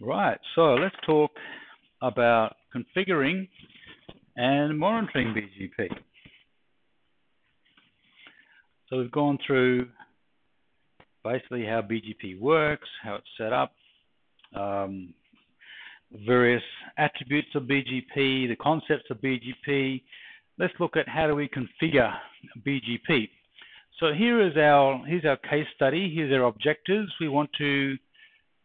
Right, so let's talk about configuring and monitoring BGP. So we've gone through basically how BGP works, how it's set up, various attributes of BGP, the concepts of BGP. Let's look at how do we configure BGP. So here's our case study. Here's our objectives. We want to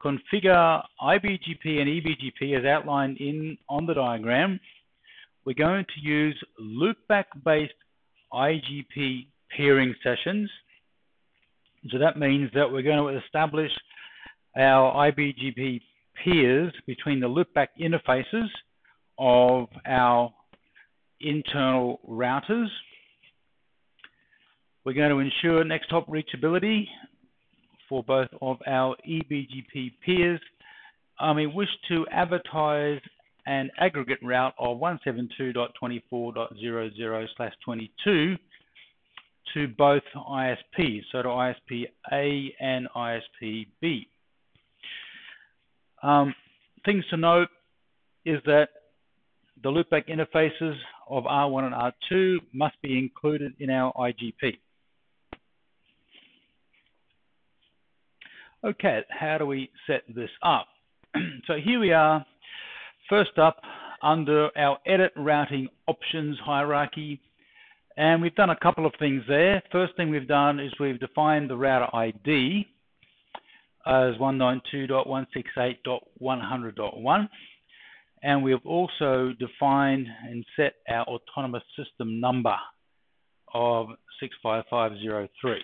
configure IBGP and eBGP as outlined on the diagram. We're going to use loopback-based IGP peering sessions. So that means that we're going to establish our IBGP peers between the loopback interfaces of our internal routers. We're going to ensure next hop reachability for both of our eBGP peers. We wish to advertise an aggregate route of 172.24.00/22 to both ISPs, so to ISP A and ISP B. Things to note is that the loopback interfaces of R1 and R2 must be included in our IGP. Okay, how do we set this up? So here we are, first up under our edit routing options hierarchy, and we've done a couple of things there. First thing we've done is we've defined the router ID as 192.168.100.1, and we've also defined and set our autonomous system number of 65503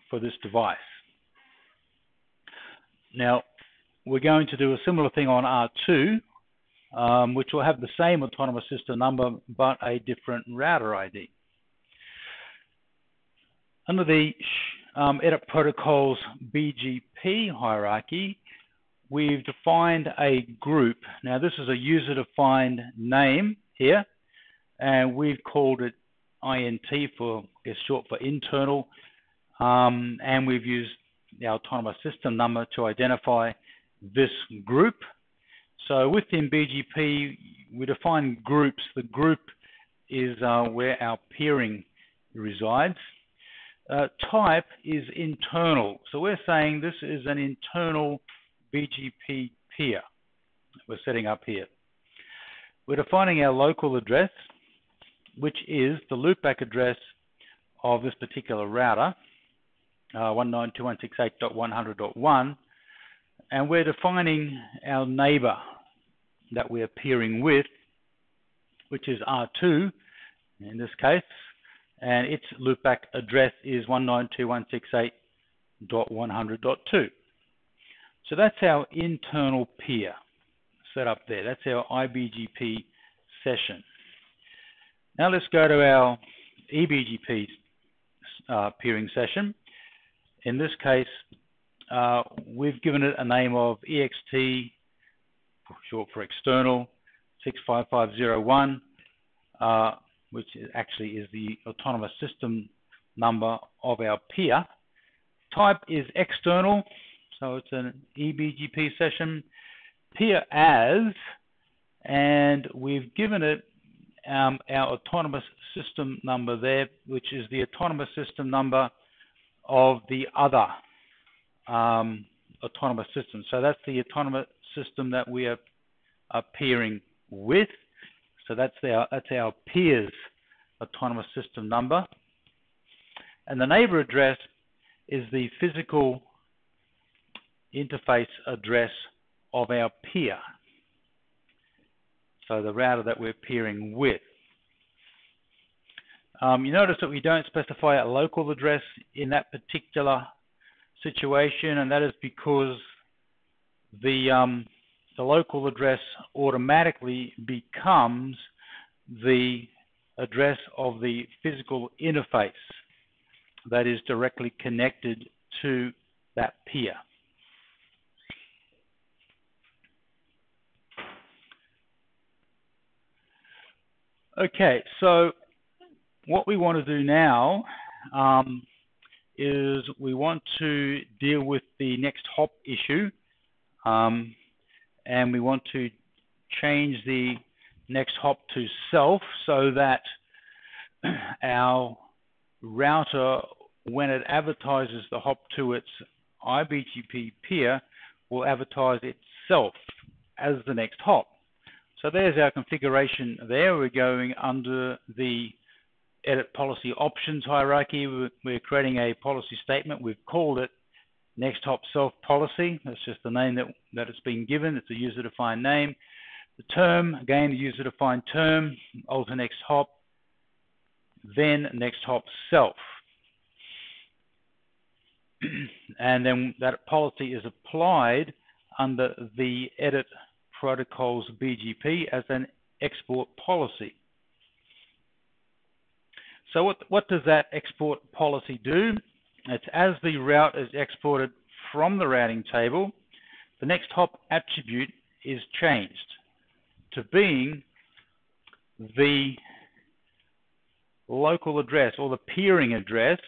for this device. Now, we're going to do a similar thing on R2, which will have the same autonomous system number, but a different router ID. Under the edit protocols BGP hierarchy, we've defined a group. Now, this is a user-defined name here, and we've called it INT for, is short for internal, and we've used the autonomous system number to identify this group. So within BGP, we define groups. The group is where our peering resides. Type is internal. So we're saying this is an internal BGP peer we're setting up here. We're defining our local address, which is the loopback address of this particular router, 192.168.100.1, and we're defining our neighbor that we're peering with, which is R2 in this case, and its loopback address is 192.168.100.2. So that's our internal peer set up there. That's our IBGP session. Now let's go to our eBGP peering session. In this case, we've given it a name of EXT, short for external, 65501, which actually is the autonomous system number of our peer. Type is external, so it's an eBGP session. Peer as, and we've given it our autonomous system number there, which is the autonomous system number of the other autonomous system. So that's the autonomous system that we are peering with. So that's our peer's autonomous system number. And the neighbor address is the physical interface address of our peer. So the router that we're peering with. You notice that we don't specify a local address in that particular situation, and that is because the local address automatically becomes the address of the physical interface that is directly connected to that peer. Okay, so what we want to do now is we want to deal with the next hop issue. and we want to change the next hop to self so that our router, when it advertises the hop to its iBGP peer, will advertise itself as the next hop. So there's our configuration there. We're going under the edit policy options hierarchy. We're creating a policy statement. We've called it next hop self policy. That's just the name that it's been given. It's a user-defined name. The term, again, the user-defined term, alter next hop, then next hop self. And then that policy is applied under the edit protocols BGP as an export policy. So what does that export policy do? It's as the route is exported from the routing table, the next hop attribute is changed to being the local address or the peering address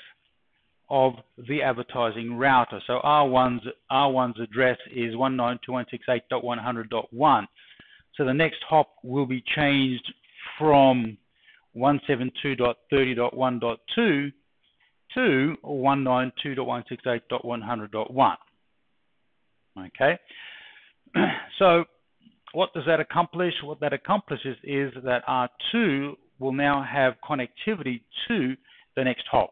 of the advertising router. So R1's address is 192.168.100.1. So the next hop will be changed from 172.30.1.2 to 192.168.100.1. Okay. So what does that accomplish? What that accomplishes is that R2 will now have connectivity to the next hop.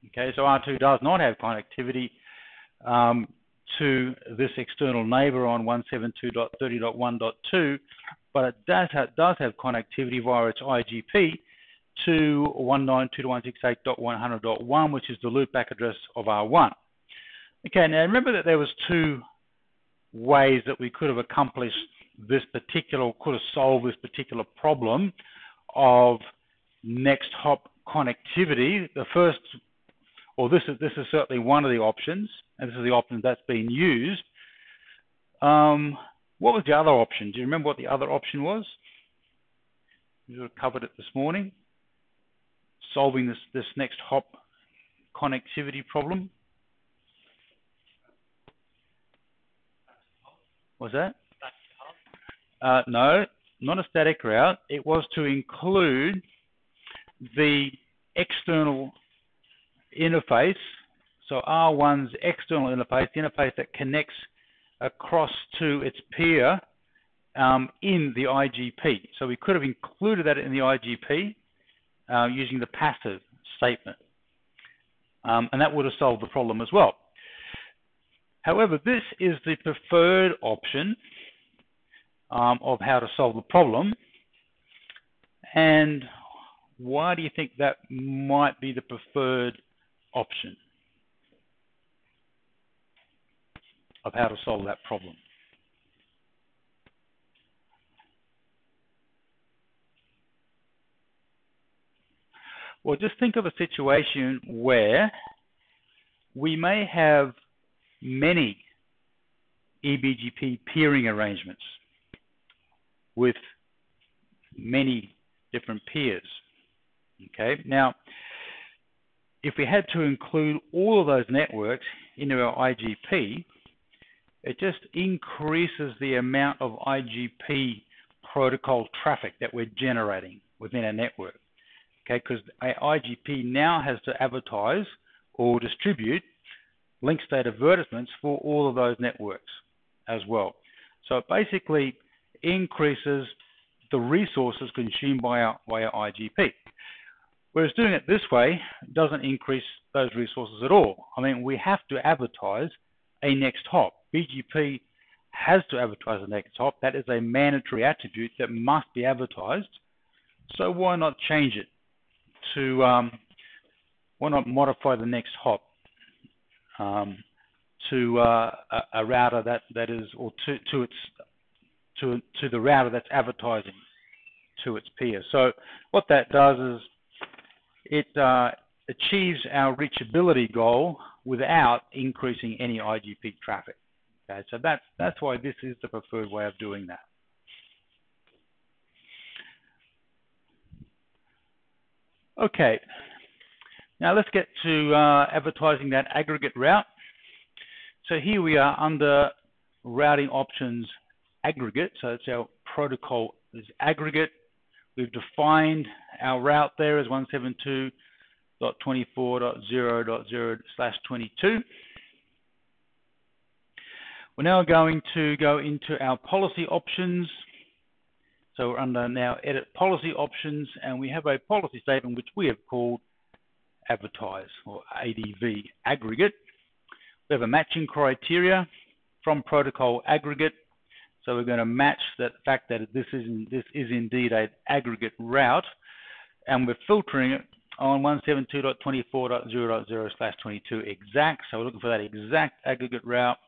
Okay, so R2 does not have connectivity to this external neighbor on 172.30.1.2, but it does have connectivity via its IGP to 192.168.100.1, which is the loopback address of R1. Okay, now remember that there was two ways that we could have accomplished this particular, could have solved this particular problem of next hop connectivity. The first, or this is certainly one of the options, and this is the option that's been used. What was the other option? Do you remember what the other option was? We sort of covered it this morning. Solving this next hop connectivity problem. Was that? No, not a static route. It was to include the external interface. So R1's external interface, the interface that connects across to its peer in the IGP. So we could have included that in the IGP using the passive statement. And that would have solved the problem as well. However, this is the preferred option of how to solve the problem. And why do you think that might be the preferred option of how to solve that problem? Well, just think of a situation where we may have many eBGP peering arrangements with many different peers. Okay, now if we had to include all of those networks into our IGP, it just increases the amount of IGP protocol traffic that we're generating within our network. Okay, because our IGP now has to advertise or distribute link state advertisements for all of those networks as well. So it basically increases the resources consumed by our IGP. Whereas doing it this way doesn't increase those resources at all. I mean, we have to advertise a next hop. BGP has to advertise a next hop. That is a mandatory attribute that must be advertised. So why not change it to, why not modify the next hop to a router that is, or to the router that's advertising to its peer. So what that does is it achieves our reachability goal without increasing any IGP traffic. Okay, so that's why this is the preferred way of doing that. Okay, now let's get to advertising that aggregate route. So here we are under routing options aggregate. So it's our protocol is aggregate. We've defined our route there as 172.24.0.0/22. We're now going to go into our policy options. So we're under now edit policy options, and we have a policy statement which we have called advertise, or ADV aggregate. We have a matching criteria from protocol aggregate. So we're going to match that fact that this is indeed an aggregate route, and we're filtering it on 172.24.0.0/22 exact. So we're looking for that exact aggregate route.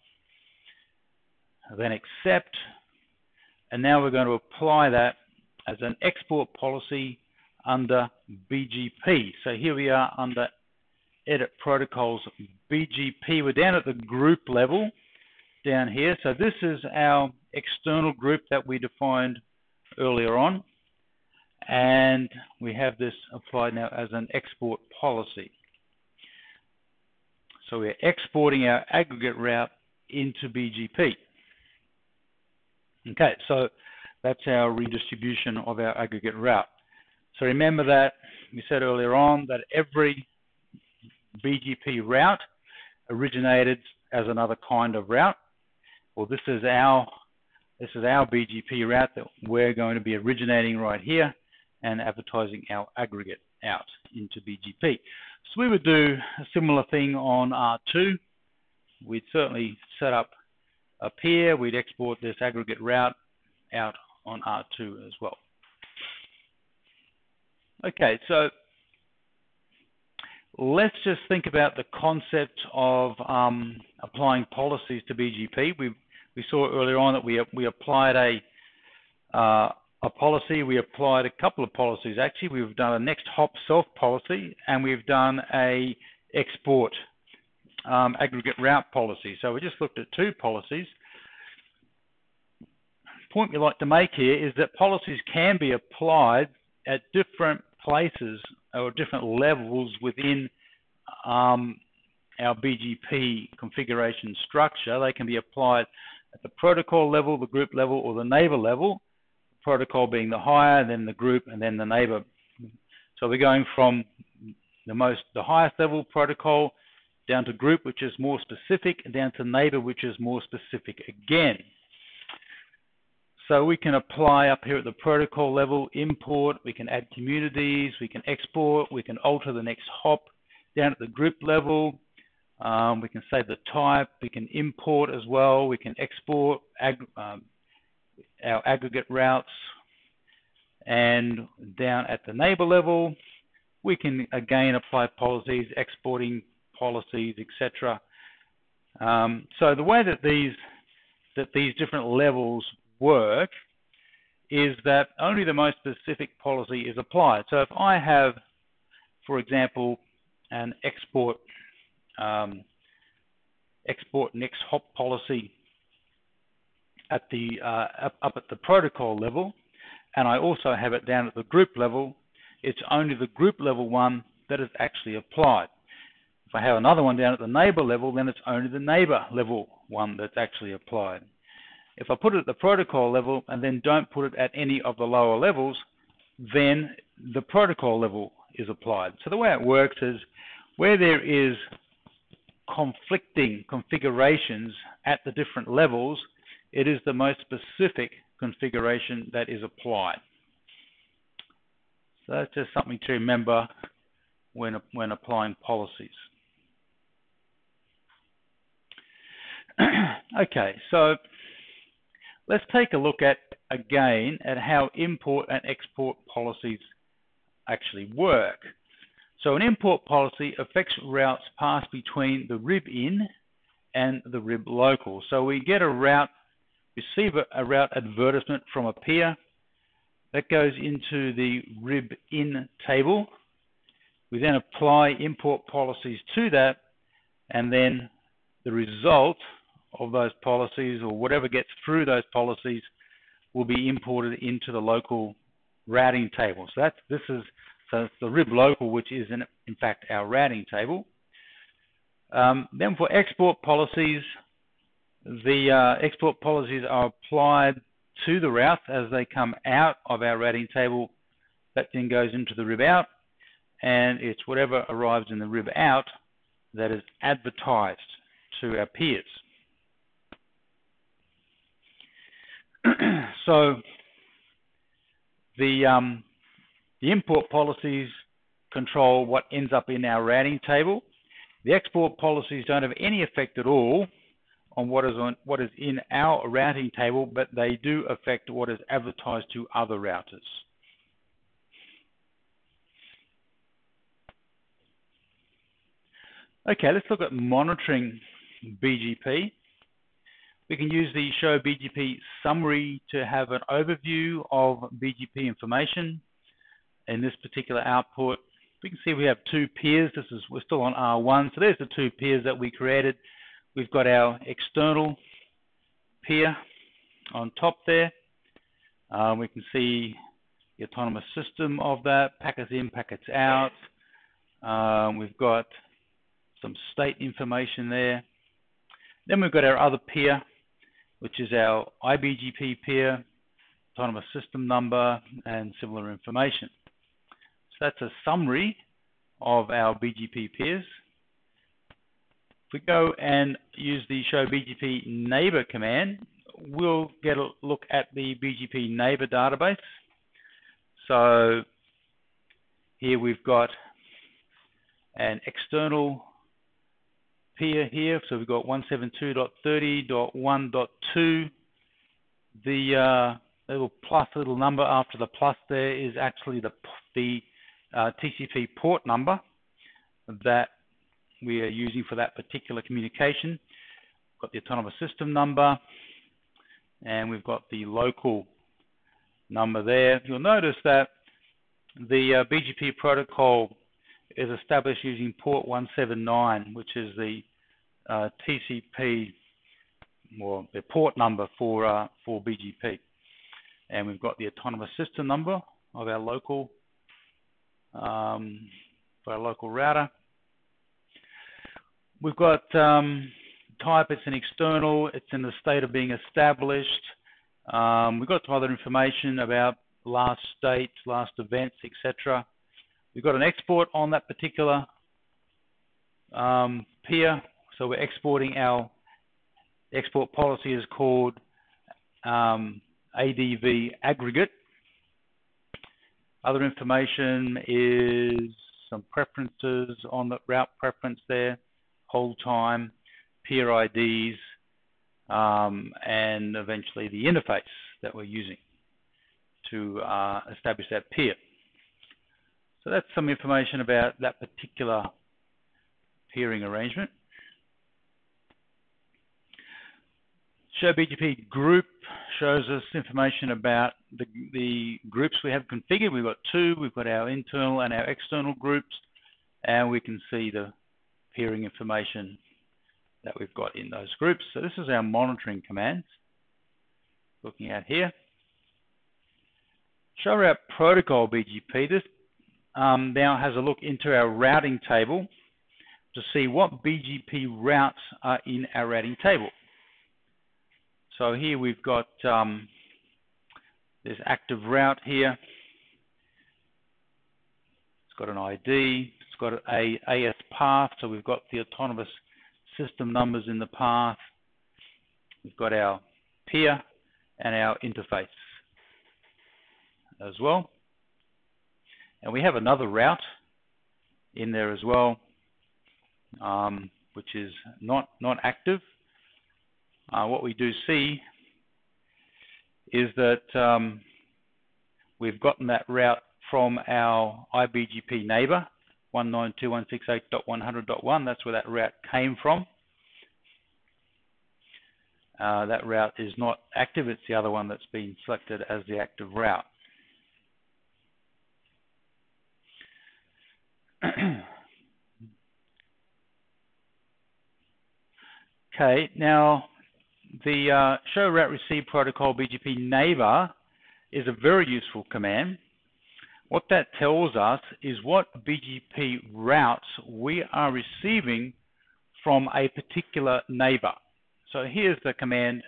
Then accept, and now we're going to apply that as an export policy under BGP. So here we are under edit protocols BGP. We're down at the group level down here. So this is our external group that we defined earlier on, and we have this applied now as an export policy. So we're exporting our aggregate route into BGP. Okay, so that's our redistribution of our aggregate route. So remember that we said earlier on that every BGP route originated as another kind of route. Well, this is our BGP route that we're going to be originating right here and advertising our aggregate out into BGP. So we would do a similar thing on R2. We'd certainly set up here, we'd export this aggregate route out on R2 as well. Okay, so let's just think about the concept of applying policies to BGP. We saw earlier on that we applied a policy. We applied a couple of policies actually. We've done a next hop self policy, and we've done a export aggregate route policy. So we just looked at two policies. The point we like to make here is that policies can be applied at different places or different levels within our BGP configuration structure. They can be applied at the protocol level, the group level, or the neighbor level. The protocol being the higher, then the group, and then the neighbor. So we're going from the highest level protocol down to group, which is more specific, and down to neighbor, which is more specific again. So we can apply up here at the protocol level, import, we can add communities, we can export, we can alter the next hop. Down at the group level, we can save the type, we can import as well, we can export our aggregate routes. And down at the neighbor level, we can again apply policies, exporting policies, etc. So the way that these different levels work is that only the most specific policy is applied. So if I have, for example, an export next hop policy at the up at the protocol level, and I also have it down at the group level, it's only the group level one that is actually applied. If I have another one down at the neighbor level, then it's only the neighbor level one that's actually applied. If I put it at the protocol level and then don't put it at any of the lower levels, then the protocol level is applied. So the way it works is where there is conflicting configurations at the different levels, it is the most specific configuration that is applied. So that's just something to remember when applying policies. Okay, so let's take a look again at how import and export policies actually work. So an import policy affects routes passed between the rib in and the rib local. So we get a route, receive a route advertisement from a peer that goes into the rib in table. We then apply import policies to that, and then the result of those policies, or whatever gets through those policies, will be imported into the local routing table. So it's the rib local, which is in fact our routing table. Then for export policies, The export policies are applied to the routes as they come out of our routing table. That then goes into the rib out, and it's whatever arrives in the rib out that is advertised to our peers. So the import policies control what ends up in our routing table. The export policies don't have any effect at all on what is in our routing table, but they do affect what is advertised to other routers. Okay, let's look at monitoring BGP. We can use the Show BGP summary to have an overview of BGP information. In this particular output, we can see we have two peers. We're still on R1, so there's the two peers that we created. We've got our external peer on top there. We can see the autonomous system of that, packets in, packets out. We've got some state information there. Then we've got our other peer, which is our iBGP peer, autonomous system number, and similar information. So that's a summary of our BGP peers. If we go and use the Show BGP neighbor command, we'll get a look at the BGP neighbor database. So here we've got an external peer here. So we've got 172.30.1.2. The little plus little number after the plus there is actually the TCP port number that we are using for that particular communication. We've got the autonomous system number, and we've got the local number there. You'll notice that the BGP protocol is established using port 179, which is the TCP, or the port number for BGP. And we've got the autonomous system number of our local for our local router. We've got type, it's an external, it's in the state of being established. We've got some other information about last state, last events, etc. We've got an export on that particular peer, so we're exporting our export policy is called ADV aggregate. Other information is some preferences on the route preference there, hold time, peer IDs, and eventually the interface that we're using to establish that peer. So that's some information about that particular peering arrangement. Show BGP group shows us information about the groups we have configured. We've got two. We've got our internal and our external groups, and we can see the peering information that we've got in those groups. So this is our monitoring commands. Looking at here. Show route protocol BGP. This now has a look into our routing table to see what BGP routes are in our routing table. So here we've got this active route here. It's got an ID. It's got a AS path. So we've got the autonomous system numbers in the path. We've got our peer and our interface as well. And we have another route in there as well, which is not active. What we do see is that we've gotten that route from our iBGP neighbor, 192.168.100.1. That's where that route came from. That route is not active. It's the other one that's been selected as the active route. Okay, now the show route receive protocol BGP neighbor is a very useful command. What that tells us is what BGP routes we are receiving from a particular neighbor. So here's the command,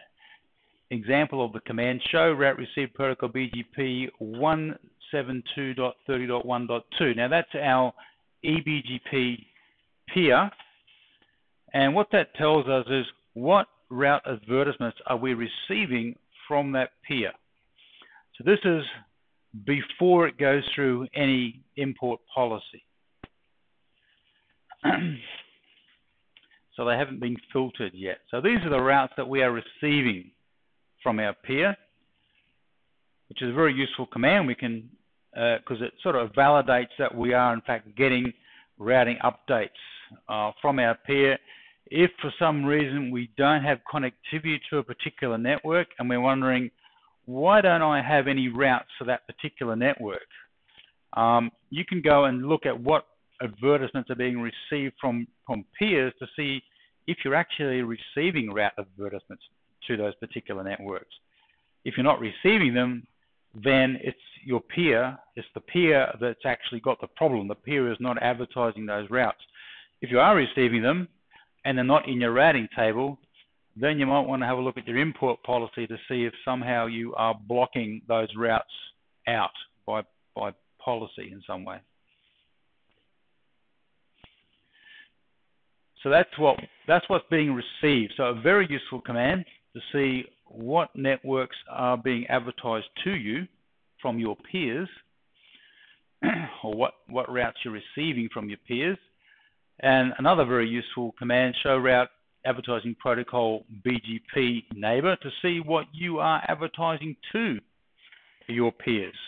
example of the command, show route received protocol BGP 172.30.1.2. Now that's our eBGP peer, and what that tells us is what route advertisements are we receiving from that peer. So this is before it goes through any import policy. So they haven't been filtered yet. So these are the routes that we are receiving from our peer, which is a very useful command. We can, because it sort of validates that we are in fact getting routing updates from our peer. If for some reason we don't have connectivity to a particular network and we're wondering, why don't I have any routes for that particular network? You can go and look at what advertisements are being received from peers to see if you're actually receiving route advertisements to those particular networks. If you're not receiving them, then it's your peer, it's the peer that's actually got the problem. The peer is not advertising those routes. If you are receiving them and they're not in your routing table, then you might want to have a look at your import policy to see if somehow you are blocking those routes out by policy in some way. So that's what's being received. So a very useful command to see what networks are being advertised to you from your peers, or what routes you're receiving from your peers. And another very useful command, show route advertising protocol BGP neighbor, to see what you are advertising to your peers.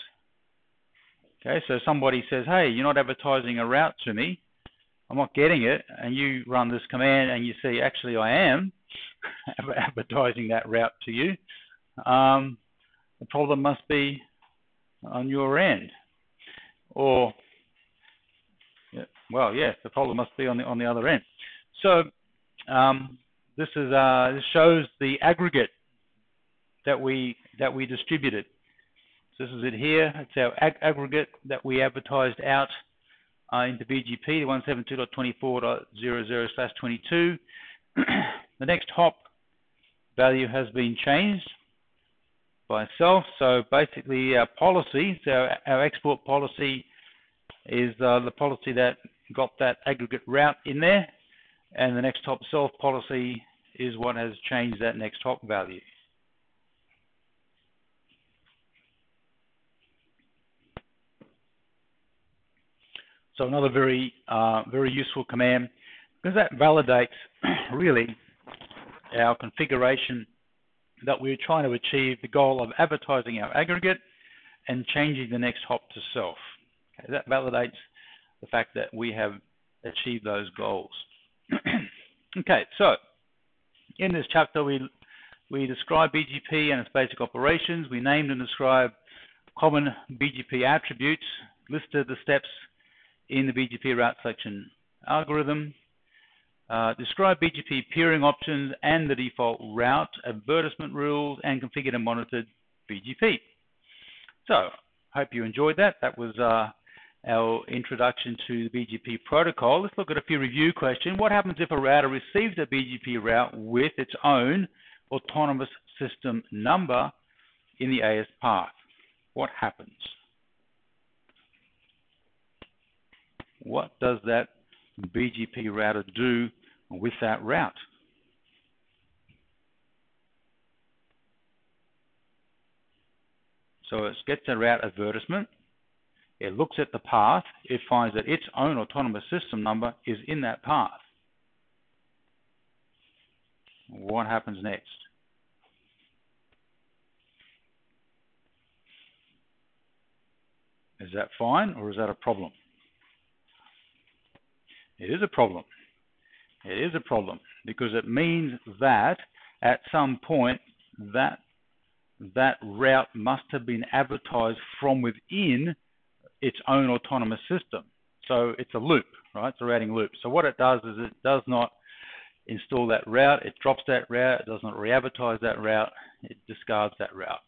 Okay, so somebody says, hey, you're not advertising a route to me, I'm not getting it, and you run this command and you see, actually I am advertising that route to you. The problem must be on your end. Or, well, yes, the problem must be on the other end. So this shows the aggregate that we distributed. So this is it here. It's our aggregate that we advertised out into BGP, 172.24.00/22. The next hop value has been changed by itself. So basically our policy, so our export policy is the policy that got that aggregate route in there, and the next hop self policy is what has changed that next hop value. So another very useful command, because that validates really our configuration that we're trying to achieve the goal of advertising our aggregate and changing the next hop to self. Okay, that validates the fact that we have achieved those goals. Okay, so in this chapter we describe BGP and its basic operations. We named and described common BGP attributes, listed the steps in the BGP route selection algorithm, describe BGP peering options and the default route, advertisement rules, and configured and monitored BGP. So, hope you enjoyed that. That was our introduction to the BGP protocol. Let's look at a few review questions. What happens if a router receives a BGP route with its own autonomous system number in the AS path? What happens? What does that BGP router do with that route? So it gets a route advertisement, it looks at the path, it finds that its own autonomous system number is in that path. What happens next? Is that fine or is that a problem? It is a problem. It is a problem because it means that at some point that route must have been advertised from within its own autonomous system. So it's a loop, right? It's a routing loop. So what it does is it does not install that route, it drops that route, it does not re-advertise that route, it discards that route.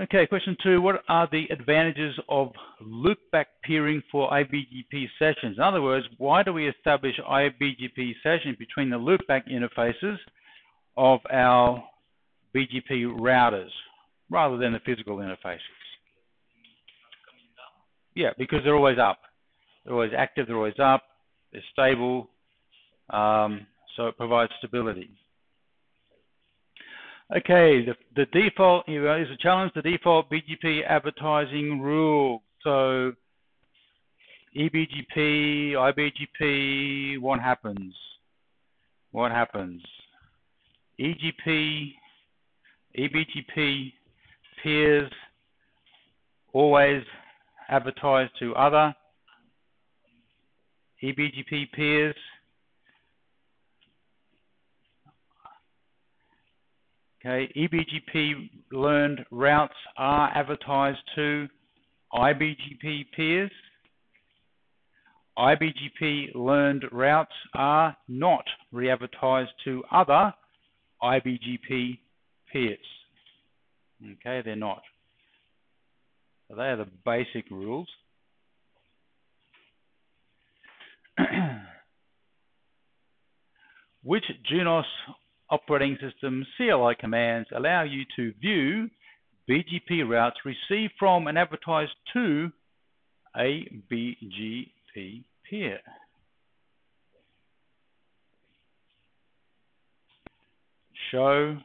Okay, question 2. What are the advantages of loopback peering for IBGP sessions? In other words, why do we establish IBGP sessions between the loopback interfaces of our BGP routers rather than the physical interfaces? Yeah, because they're always up. They're always active, they're always up, they're stable, so it provides stability. Okay, the default, here's a challenge, the default BGP advertising rule. So eBGP, IBGP, what happens? What happens? EGP, eBGP, peers, always advertise to other eBGP peers. Okay, eBGP learned routes are advertised to IBGP peers. IBGP learned routes are not re-advertised to other IBGP peers. Okay, they're not. So they are the basic rules. Which Junos operating system CLI commands allow you to view BGP routes received from and advertised to a BGP peer? Show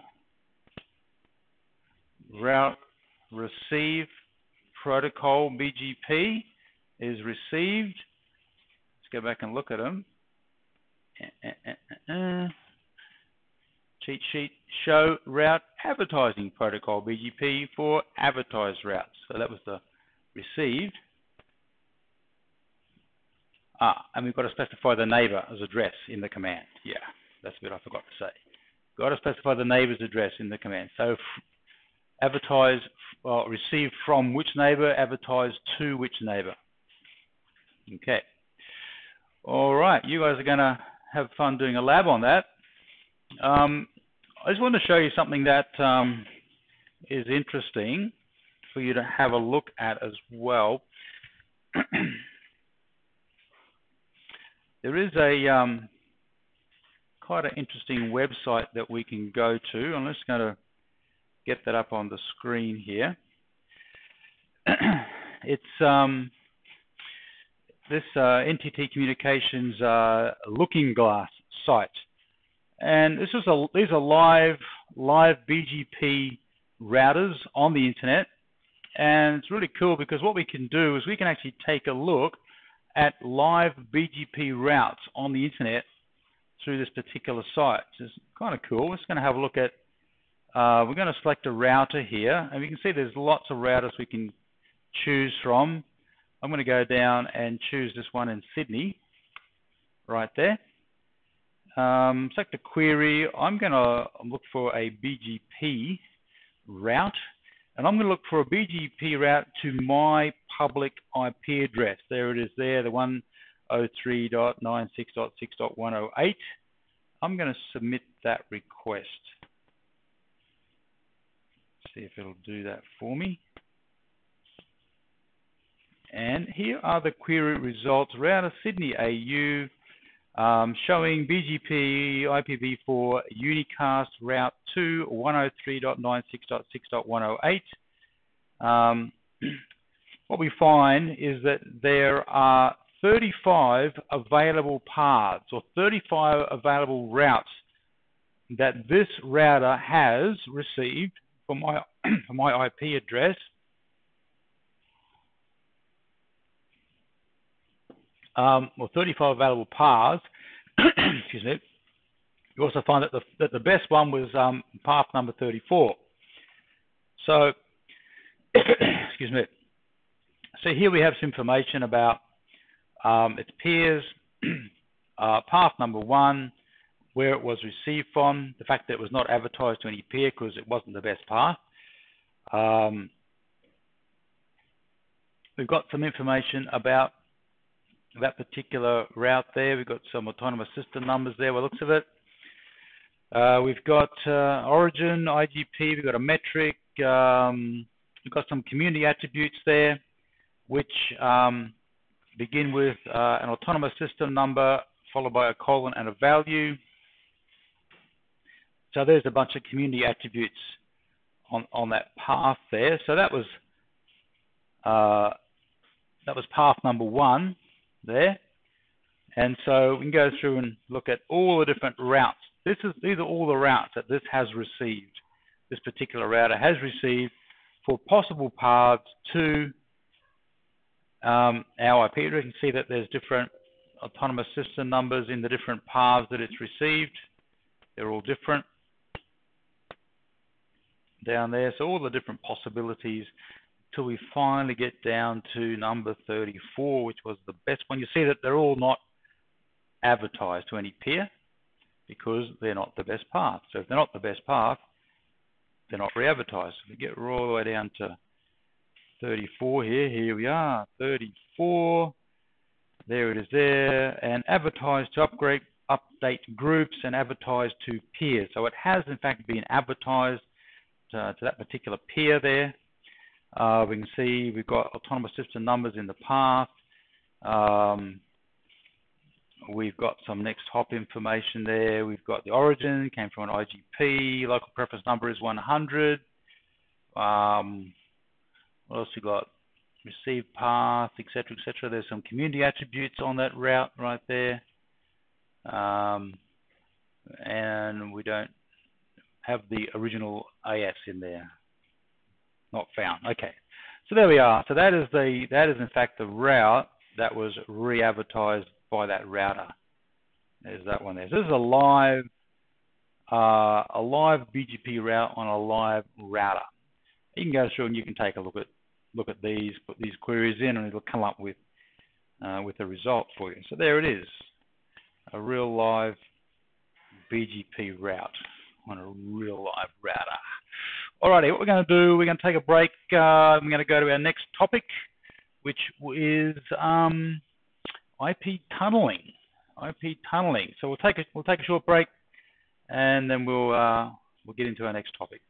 route receive protocol BGP is received. Let's go back and look at them. Cheat sheet, show route advertising protocol BGP for advertised routes. So that was the received. And we've got to specify the neighbor's address in the command. Yeah, that's a bit I forgot to say. Got to specify the neighbor's address in the command. So advertise, receive from which neighbor, advertise to which neighbor. Okay. All right, you guys are going to have fun doing a lab on that. I just want to show you something that is interesting for you to have a look at as well. There is a quite an interesting website that we can go to. I'm just going to get that up on the screen here. It's this NTT Communications Looking Glass site. And this is these are live BGP routers on the internet, and it's really cool because what we can do is we can actually take a look at live BGP routes on the internet through this particular site. So it's kind of cool. We're just going to have a look at. We're going to select a router here, and we can see there's lots of routers we can choose from. I'm going to go down and choose this one in Sydney, right there. Select a query. I'm going to look for a BGP route, and I'm going to look for a BGP route to my public IP address. There it is there, the 103.96.6.108. I'm going to submit that request. See if it'll do that for me. And here are the query results. Router Sydney AU. Showing BGP IPv4 unicast route to 103.96.6.108. What we find is that there are 35 available paths or 35 available routes that this router has received from my IP address. Or 35 available paths. Excuse me. You also find that the best one was path number 34. So, excuse me. So here we have some information about its peers, path number 1, where it was received from, the fact that it was not advertised to any peer because it wasn't the best path. We've got some information about that particular route there. We've got some autonomous system numbers there by the looks of it. We've got origin, IGP, we've got a metric, We've got some community attributes there, which begin with an autonomous system number followed by a colon and a value. So there's a bunch of community attributes on that path there. So that was path number 1 there. And so we can go through and look at all the different routes. These are all the routes that this has received. This particular router has received for possible paths to our IP. You can see that there's different autonomous system numbers in the different paths that it's received. They're all different down there. So all the different possibilities till we finally get down to number 34, which was the best one. You see that they're all not advertised to any peer because they're not the best path. So if they're not the best path, they're not re-advertised. If we get all the way down to 34 here we are, 34, there it is there, and advertise to update groups and advertise to peers. So it has in fact been advertised to that particular peer there. We can see we've got autonomous system numbers in the path. We've got some next hop information there. We've got the origin, came from an IGP, local preference number is 100. What else we got? Received path, etc., etc. There's some community attributes on that route right there. And we don't have the original AS in there. Not found. Okay. So there we are. So that is in fact the route that was re-advertised by that router. There's that one there. So this is a live BGP route on a live router. You can go through and you can take a look at these, put these queries in, and it'll come up with a result for you. So there it is, a real live BGP route on a real live router. Alrighty, what we're going to do, we're going to take a break. I'm going to go to our next topic, which is IP tunneling. IP tunneling. So we'll take a short break, and then we'll get into our next topic.